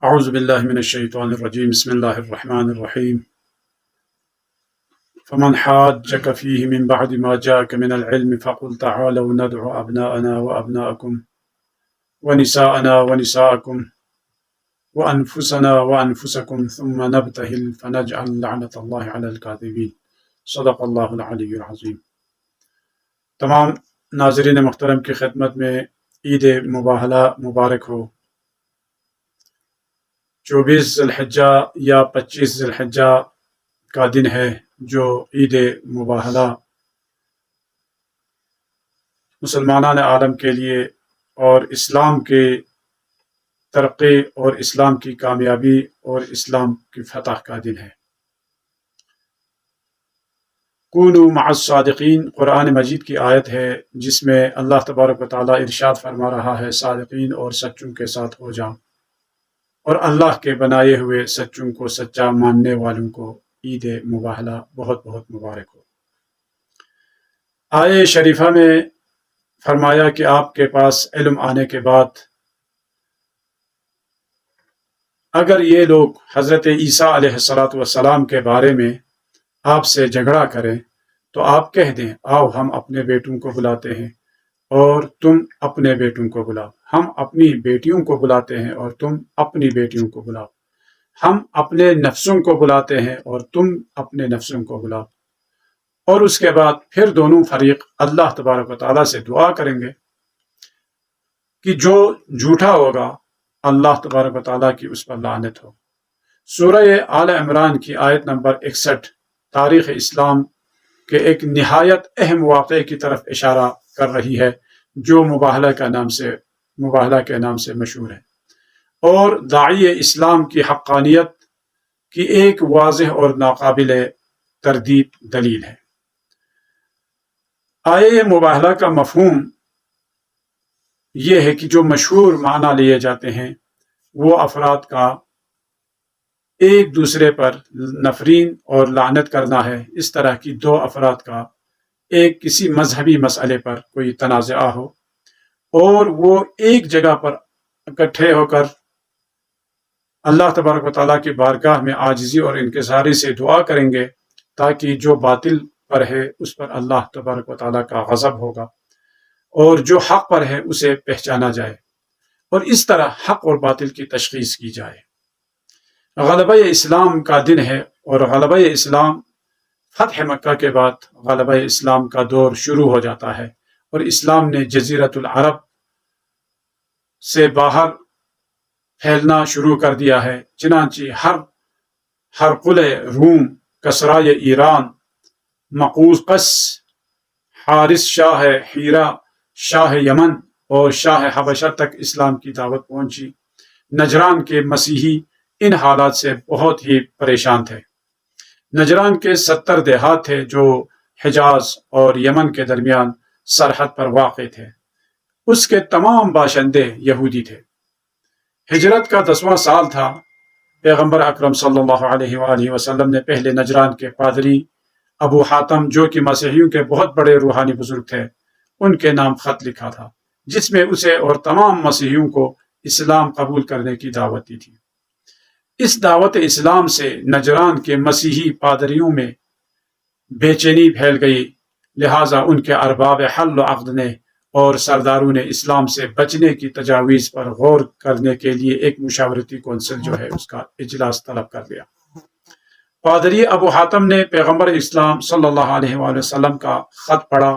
أعوذ بالله من الشيطان الرجيم بسم الله الرحمن الرحيم فمن حاجك فيه من بعد ما جاءك من العلم فقل تعالوا ندعو أبناءنا وأبناءكم ونساءنا ونساءكم وأنفسنا وأنفسكم ثم نبتهل فنجعل لعنة الله على الكاذبين صدق اللہ العلی العظیم۔ تمام ناظرین محترم کی خدمت میں عید مباہلہ مبارک ہو۔ 24 ذی الحجہ یا 25 ذی الحجہ کا دن ہے جو عید مباہلہ مسلمانان عالم کے لیے اور اسلام کے ترقی اور اسلام کی کامیابی اور اسلام کی فتح کا دن ہے۔ کونوا مع الصادقین قرآن مجید کی آیت ہے جس میں اللہ تبارک و تعالیٰ ارشاد فرما رہا ہے صادقین اور سچوں کے ساتھ ہو جاؤ، اور اللہ کے بنائے ہوئے سچوں کو سچا ماننے والوں کو عید مباہلہ بہت بہت مبارک ہو۔ آیہ شریفہ میں فرمایا کہ آپ کے پاس علم آنے کے بعد اگر یہ لوگ حضرت عیسیٰ علیہ السلام کے بارے میں آپ سے جھگڑا کریں تو آپ کہہ دیں آؤ ہم اپنے بیٹوں کو بلاتے ہیں اور تم اپنے بیٹوں کو بلاؤ، ہم اپنی بیٹیوں کو بلاتے ہیں اور تم اپنی بیٹیوں کو بلاؤ، ہم اپنے نفسوں کو بلاتے ہیں اور تم اپنے نفسوں کو بلاؤ، اور اس کے بعد پھر دونوں فریق اللہ تبارک و تعالیٰ سے دعا کریں گے کہ جو جھوٹا ہوگا اللہ تبارک و تعالیٰ کی اس پر لعنت ہو۔ سورہ آل عمران کی آیت نمبر 61 تاریخ اسلام کے ایک نہایت اہم واقعے کی طرف اشارہ کر رہی ہے جو مباہلہ کے نام سے مشہور ہے، اور داعی اسلام کی حقانیت کی ایک واضح اور ناقابل تردید دلیل ہے۔ آیہ مباہلہ کا مفہوم یہ ہے کہ جو مشہور معنی لیے جاتے ہیں وہ افراد کا ایک دوسرے پر نفرین اور لعنت کرنا ہے، اس طرح کی دو افراد کا ایک کسی مذہبی مسئلے پر کوئی تنازعہ ہو اور وہ ایک جگہ پر اکٹھے ہو کر اللہ تبارک و تعالیٰ کی بارگاہ میں عاجزی اور انکساری سے دعا کریں گے تاکہ جو باطل پر ہے اس پر اللہ تبارک و تعالیٰ کا غضب ہوگا اور جو حق پر ہے اسے پہچانا جائے، اور اس طرح حق اور باطل کی تشخیص کی جائے۔ غلبہ اسلام کا دن ہے، اور غلبہ اسلام فتح مکہ کے بعد غلبہ اسلام کا دور شروع ہو جاتا ہے، اور اسلام نے جزیرۃ العرب سے باہر پھیلنا شروع کر دیا ہے، چنانچہ ہرقل روم، کسرائے ایران، مقوقس، حارث شاہ حیرہ، شاہ یمن اور شاہ حبشہ تک اسلام کی دعوت پہنچی۔ نجران کے مسیحی ان حالات سے بہت ہی پریشان تھے۔ نجران کے 70 دیہات تھے جو حجاز اور یمن کے درمیان سرحد پر واقع تھے، اس کے تمام باشندے یہودی تھے۔ ہجرت کا 10واں سال تھا، پیغمبر اکرم صلی اللہ علیہ وآلہ وسلم نے پہلے نجران کے پادری ابو حاتم جو کہ مسیحیوں کے بہت بڑے روحانی بزرگ تھے ان کے نام خط لکھا تھا، جس میں اسے اور تمام مسیحیوں کو اسلام قبول کرنے کی دعوت دی تھی۔ اس دعوت اسلام سے نجران کے مسیحی پادریوں میں بے چینی پھیل گئی، لہٰذا ان کے ارباب حل و عقد نے اور سرداروں نے اسلام سے بچنے کی تجاویز پر غور کرنے کے لیے ایک مشاورتی کونسل جو ہے اس کا اجلاس طلب کر لیا۔ پادری ابو حاتم نے پیغمبر اسلام صلی اللہ علیہ وآلہ وسلم کا خط پڑھا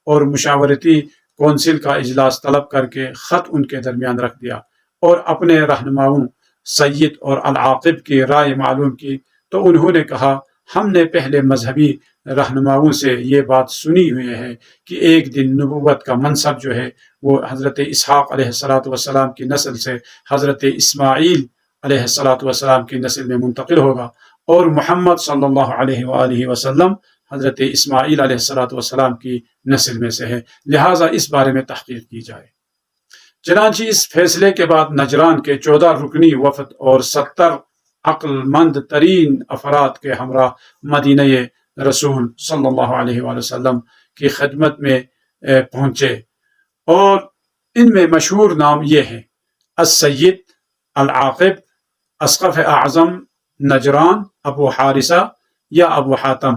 اور مشاورتی کونسل کا اجلاس طلب کر کے خط ان کے درمیان رکھ دیا اور اپنے رہنماؤں سید اور العاقب کی رائے معلوم کی، تو انہوں نے کہا ہم نے پہلے مذہبی رہنماؤں سے یہ بات سنی ہوئی ہے کہ ایک دن نبوت کا منصب جو ہے وہ حضرت اسحاق علیہ السلام کی نسل سے حضرت اسماعیل علیہ السلام کی نسل میں منتقل ہوگا، اور محمد صلی اللہ علیہ وآلہ وسلم حضرت اسماعیل علیہ السلام کی نسل میں سے ہے، لہٰذا اس بارے میں تحقیق کی جائے۔ چنانچہ اس فیصلے کے بعد نجران کے 14 رکنی وفد اور 70 عقل مند ترین افراد کے ہمراہ مدینہ رسول صلی اللہ علیہ وآلہ وسلم کی خدمت میں پہنچے، اور ان میں مشہور نام یہ ہیں: السید، العاقب، اسقف اعظم نجران ابو حارثہ یا ابو حاتم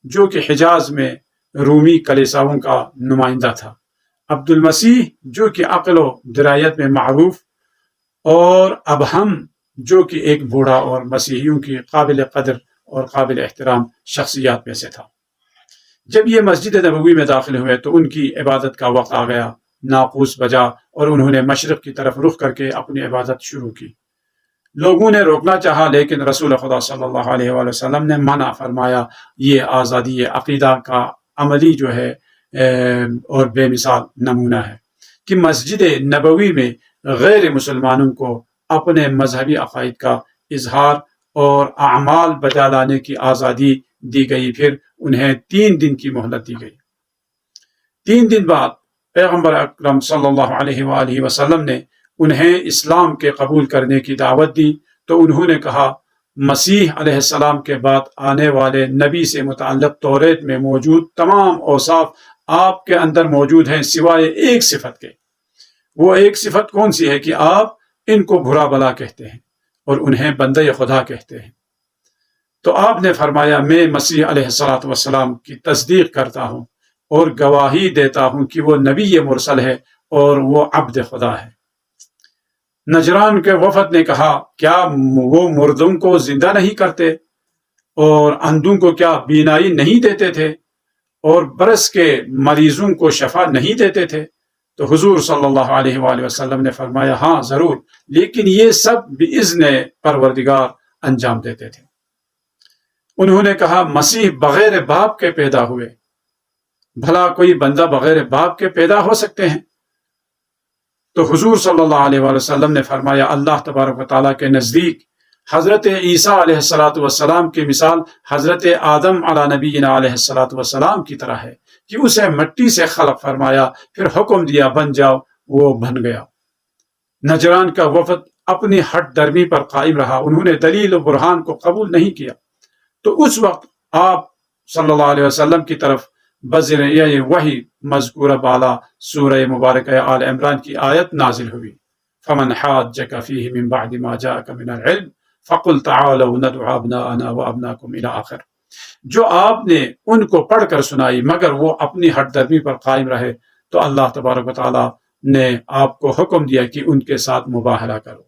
جو کہ حجاز میں رومی کلیساؤں کا نمائندہ تھا، عبد المسیح جو کہ عقل و درایت میں معروف، اور ابہم جو کہ ایک بوڑھا اور مسیحیوں کی قابل قدر اور قابل احترام شخصیات میں سے تھا۔ جب یہ مسجد نبوی میں داخل ہوئے تو ان کی عبادت کا وقت آ گیا، ناقوس بجا اور انہوں نے مشرق کی طرف رخ کر کے اپنی عبادت شروع کی۔ لوگوں نے روکنا چاہا لیکن رسول خدا صلی اللہ علیہ وآلہ وسلم نے منع فرمایا۔ یہ آزادی عقیدہ کا عملی جو ہے اور بے مثال نمونہ ہے کہ مسجد نبوی میں غیر مسلمانوں کو اپنے مذہبی عقائد کا اظہار اور اعمال بجا لانے کی آزادی دی گئی۔ پھر انہیں 3 دن کی مہلت دی گئی۔ 3 دن بعد پیغمبر اکرم صلی اللہ علیہ وآلہ وسلم نے انہیں اسلام کے قبول کرنے کی دعوت دی تو انہوں نے کہا، مسیح علیہ السلام کے بعد آنے والے نبی سے متعلق توریت میں موجود تمام اوصاف آپ کے اندر موجود ہیں سوائے ایک صفت کے۔ وہ ایک صفت کون سی ہے کہ آپ ان کو برا بلا کہتے ہیں اور انہیں بندہ خدا کہتے ہیں۔ تو آپ نے فرمایا، میں مسیح علیہ السلام کی تصدیق کرتا ہوں اور گواہی دیتا ہوں کہ وہ نبی مرسل ہے اور وہ عبد خدا ہے۔ نجران کے وفد نے کہا، کیا وہ مردوں کو زندہ نہیں کرتے اور اندھوں کو کیا بینائی نہیں دیتے تھے اور برس کے مریضوں کو شفا نہیں دیتے تھے؟ تو حضور صلی اللہ علیہ وآلہ وسلم نے فرمایا، ہاں ضرور، لیکن یہ سب بإذن پروردگار انجام دیتے تھے۔ انہوں نے کہا، مسیح بغیر باپ کے پیدا ہوئے، بھلا کوئی بندہ بغیر باپ کے پیدا ہو سکتے ہیں؟ تو حضور صلی اللہ علیہ وآلہ وسلم نے فرمایا، اللہ تبارک و تعالیٰ کے نزدیک حضرت عیسیٰ علیہ السلام کی مثال حضرت آدم علی نبینا علیہ السلام کی طرح ہے کہ اسے مٹی سے خلق فرمایا، پھر حکم دیا بن جاؤ، وہ بن گیا۔ نجران کا وفد اپنی ہٹ درمی پر قائم رہا، انہوں نے دلیل و برہان کو قبول نہیں کیا۔ تو اس وقت آپ صلی اللہ علیہ وسلم کی طرف بذریعہ وحی مذکورہ بالا سورہ مبارکہ آل عمران کی آیت نازل ہوئی، فمن حاجک فیہ من بعد ما جاءک من العلم فقل تعالوا ندعو ابناءنا وابناکم الی آخر، جو آپ نے ان کو پڑھ کر سنائی مگر وہ اپنی ہٹ درمی پر قائم رہے تو اللہ تبارک و تعالیٰ نے آپ کو حکم دیا کہ ان کے ساتھ مباہلہ کرو۔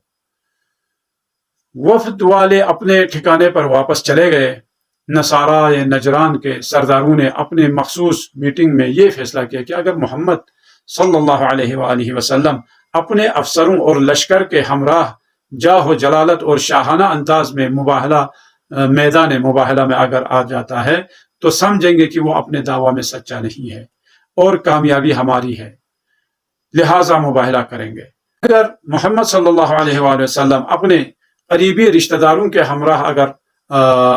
وفد والے اپنے ٹھکانے پر واپس چلے گئے۔ نصارہ نجران کے سرداروں نے اپنے مخصوص میٹنگ میں یہ فیصلہ کیا کہ اگر محمد صلی اللہ علیہ وآلہ وسلم اپنے افسروں اور لشکر کے ہمراہ جاہ و جلالت اور شاہانہ انداز میں میدان مباہلہ میں اگر آ جاتا ہے تو سمجھیں گے کہ وہ اپنے دعویٰ میں سچا نہیں ہے اور کامیابی ہماری ہے، لہٰذا مباہلہ کریں گے۔ اگر محمد صلی اللہ علیہ وآلہ وسلم اپنے قریبی رشتہ داروں کے ہمراہ اگر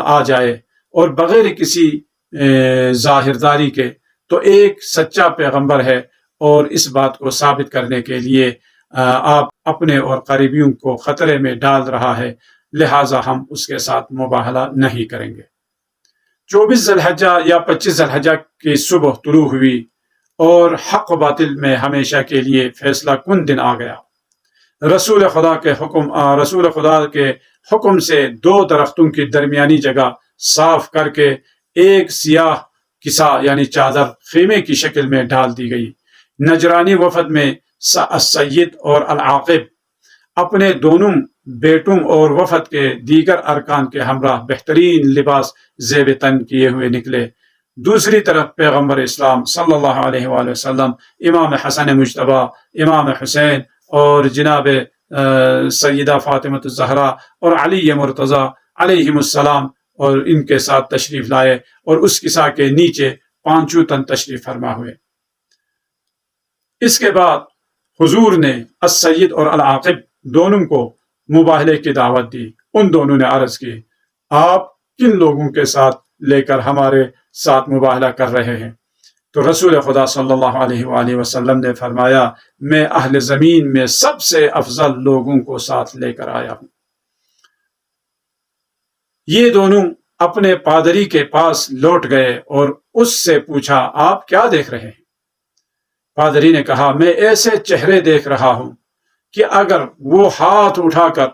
آ جائے اور بغیر کسی ظاہرداری کے تو ایک سچا پیغمبر ہے، اور اس بات کو ثابت کرنے کے لیے آپ اپنے اور قریبیوں کو خطرے میں ڈال رہا ہے، لہٰذا ہم اس کے ساتھ مباہلہ نہیں کریں گے۔ 24 ذی الحجہ یا 25 ذی الحجہ کی صبح طلوع ہوئی اور حق و باطل میں ہمیشہ کے لیے فیصلہ کن دن آ گیا۔ رسول خدا کے حکم سے 2 درختوں کی درمیانی جگہ صاف کر کے ایک سیاہ کسا یعنی چادر خیمے کی شکل میں ڈال دی گئی۔ نجرانی وفد میں السید اور العاقب اپنے دونوں بیٹوں اور وفد کے دیگر ارکان کے ہمراہ بہترین لباس زیب تن کیے ہوئے نکلے۔ دوسری طرف پیغمبر اسلام صلی اللہ علیہ وآلہ وسلم، امام حسن مجتبی، امام حسین اور جناب سیدہ فاطمہ الزہرا اور علی مرتضیٰ علیہم السلام اور ان کے ساتھ تشریف لائے اور اس کسا کے نیچے 5 تن تشریف فرما ہوئے۔ اس کے بعد حضور نے السید اور العاقب دونوں کو مباہلے کی دعوت دی۔ ان دونوں نے عرض کی، آپ کن لوگوں کے ساتھ لے کر ہمارے ساتھ مباہلہ کر رہے ہیں؟ تو رسول خدا صلی اللہ علیہ وآلہ وسلم نے فرمایا، میں اہل زمین میں سب سے افضل لوگوں کو ساتھ لے کر آیا ہوں۔ یہ دونوں اپنے پادری کے پاس لوٹ گئے اور اس سے پوچھا، آپ کیا دیکھ رہے ہیں؟ پادری نے کہا، میں ایسے چہرے دیکھ رہا ہوں کہ اگر وہ ہاتھ اٹھا کر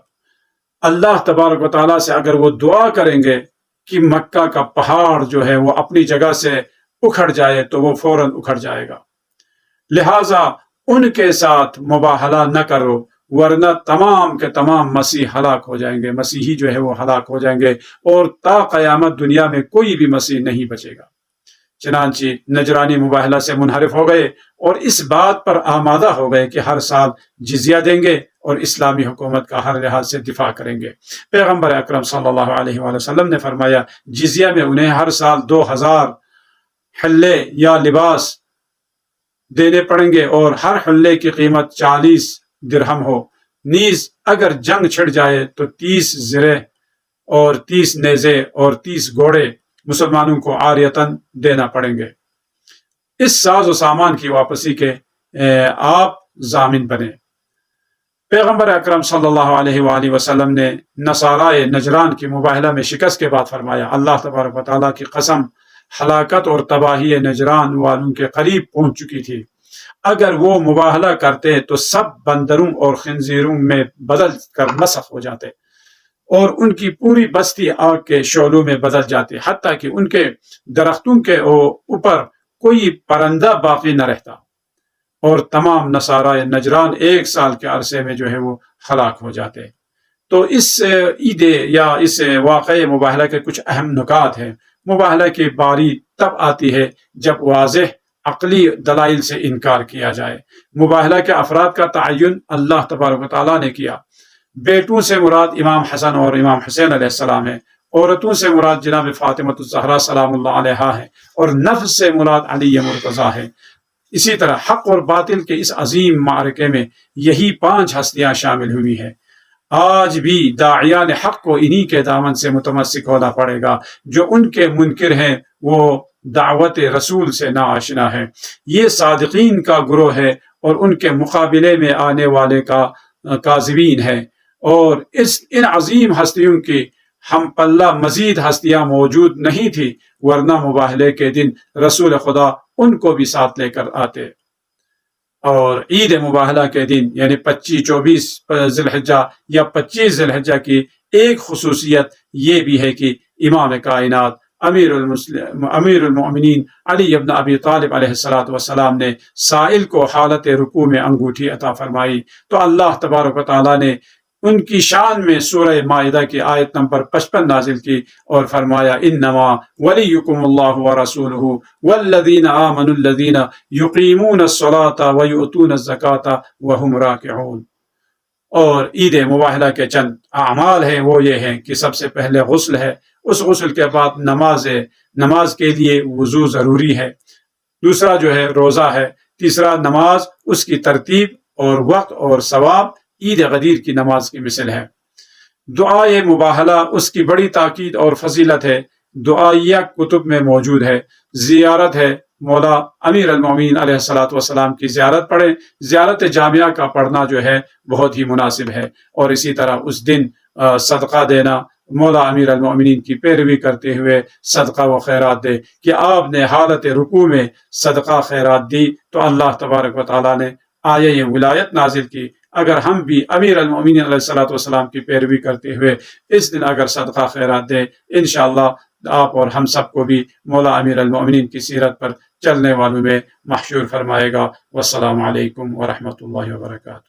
اللہ تبارک و تعالیٰ سے اگر وہ دعا کریں گے کہ مکہ کا پہاڑ جو ہے وہ اپنی جگہ سے اکھڑ جائے تو وہ فوراً اکھڑ جائے گا۔ لہٰذا ان کے ساتھ مباہلہ نہ کرو، ورنہ تمام کے تمام مسیح ہلاک ہو جائیں گے، مسیحی جو ہے وہ ہلاک ہو جائیں گے، اور تا قیامت دنیا میں کوئی بھی مسیح نہیں بچے گا۔ چنانچہ نجرانی مباہلہ سے منحرف ہو گئے اور اس بات پر آمادہ ہو گئے کہ ہر سال جزیہ دیں گے اور اسلامی حکومت کا ہر لحاظ سے دفاع کریں گے۔ پیغمبر اکرم صلی اللہ علیہ وآلہ وسلم نے فرمایا جزیہ میں انہیں ہر سال 2000 حلے یا لباس دینے پڑیں گے اور ہر حلے کی قیمت 40 درہم ہو، نیز اگر جنگ چھڑ جائے تو 30 زرہ اور 30 نیزے اور 30 گھوڑے مسلمانوں کو عاریتاً دینا پڑیں گے۔ اس ساز و سامان کی واپسی کے آپ ضامن بنے۔ پیغمبر اکرم صلی اللہ علیہ وآلہ وسلم نے نصارائے نجران کی مباہلہ میں شکست کے بعد فرمایا اللہ تبارک و تعالیٰ کی قسم، ہلاکت اور تباہی نجران والوں کے قریب پہنچ چکی تھی۔ اگر وہ مباہلہ کرتے تو سب بندروں اور خنزیروں میں بدل کر مسخ ہو جاتے اور ان کی پوری بستی آگ کے شعلوں میں بدل جاتی، حتیٰ کہ ان کے درختوں کے اوپر کوئی پرندہ باقی نہ رہتا، اور تمام نصارائے نجران 1 سال کے عرصے میں جو ہے وہ ہلاک ہو جاتے۔ تو اس عید یا اس واقعہ مباہلہ کے کچھ اہم نکات ہیں۔ مباہلہ کی باری تب آتی ہے جب واضح عقلی دلائل سے انکار کیا جائے۔ مباہلہ کے افراد کا تعین اللہ تبارک و تعالیٰ نے کیا۔ بیٹوں سے مراد امام حسن اور امام حسین علیہ السلام ہے، عورتوں سے مراد جناب فاطمہ الزہرا سلام اللہ علیہا ہے، اور نفس سے مراد علی مرتضیٰ ہے۔ اسی طرح حق اور باطل کے اس عظیم معرکے میں یہی 5 ہستیاں شامل ہوئی ہیں۔ آج بھی داعیان حق کو انہی کے دامن سے متمسک ہونا پڑے گا۔ جو ان کے منکر ہیں وہ دعوت رسول سے ناآشنا ہے۔ یہ صادقین کا گروہ ہے اور ان کے مقابلے میں آنے والے کا کاذبین ہے، اور ان عظیم ہستیوں کی ہم پلہ مزید ہستیاں موجود نہیں تھی، ورنہ مباہلے کے دن رسول خدا ان کو بھی ساتھ لے کر آتے۔ اور عید مباہلہ کے دن یعنی 25-24 ذی الحجہ یا 25 ذی الحجہ کی ایک خصوصیت یہ بھی ہے کہ امام کائنات امیر المؤمنین علی ابن ابی طالب علیہ السلام نے سائل کو حالت رکوع میں انگوٹھی عطا فرمائی، تو اللہ تبارک و تعالیٰ نے ان کی شان میں سورہ مائدہ کی آیت نمبر 55 نازل کی اور فرمایا انما ولیکم اللہ ورسولہ والذین آمنوا الذین یقیمون الصلاۃ ویؤتون الزکاۃ وہم راکعون۔ اور عید مباہلہ کے چند اعمال ہیں، وہ یہ ہیں کہ سب سے پہلے غسل ہے، اس غسل کے بعد نماز ہے، نماز کے لیے وضو ضروری ہے۔ دوسرا جو ہے روزہ ہے۔ تیسرا نماز، اس کی ترتیب اور وقت اور ثواب عید غدیر کی نماز کی مثل ہے۔ دعائے مباہلہ، اس کی بڑی تاکید اور فضیلت ہے، دعائیہ کتب میں موجود ہے۔ زیارت ہے، مولا امیر المومنین علیہ السلام کی زیارت پڑھیں۔ زیارت جامعہ کا پڑھنا جو ہے بہت ہی مناسب ہے، اور اسی طرح اس دن صدقہ دینا، مولا امیر المومنین کی پیروی کرتے ہوئے صدقہ و خیرات دے، کہ آپ نے حالت رکوع میں صدقہ خیرات دی تو اللہ تبارک و تعالیٰ نے آیہ ولایت نازل کی۔ اگر ہم بھی امیر المومنین علیہ السلام کی پیروی کرتے ہوئے اس دن اگر صدقہ خیرات دیں، انشاءاللہ آپ اور ہم سب کو بھی مولا امیر المومنین کی سیرت پر چلنے والوں میں محشور فرمائے گا۔ والسلام علیکم ورحمۃ اللہ وبرکاتہ۔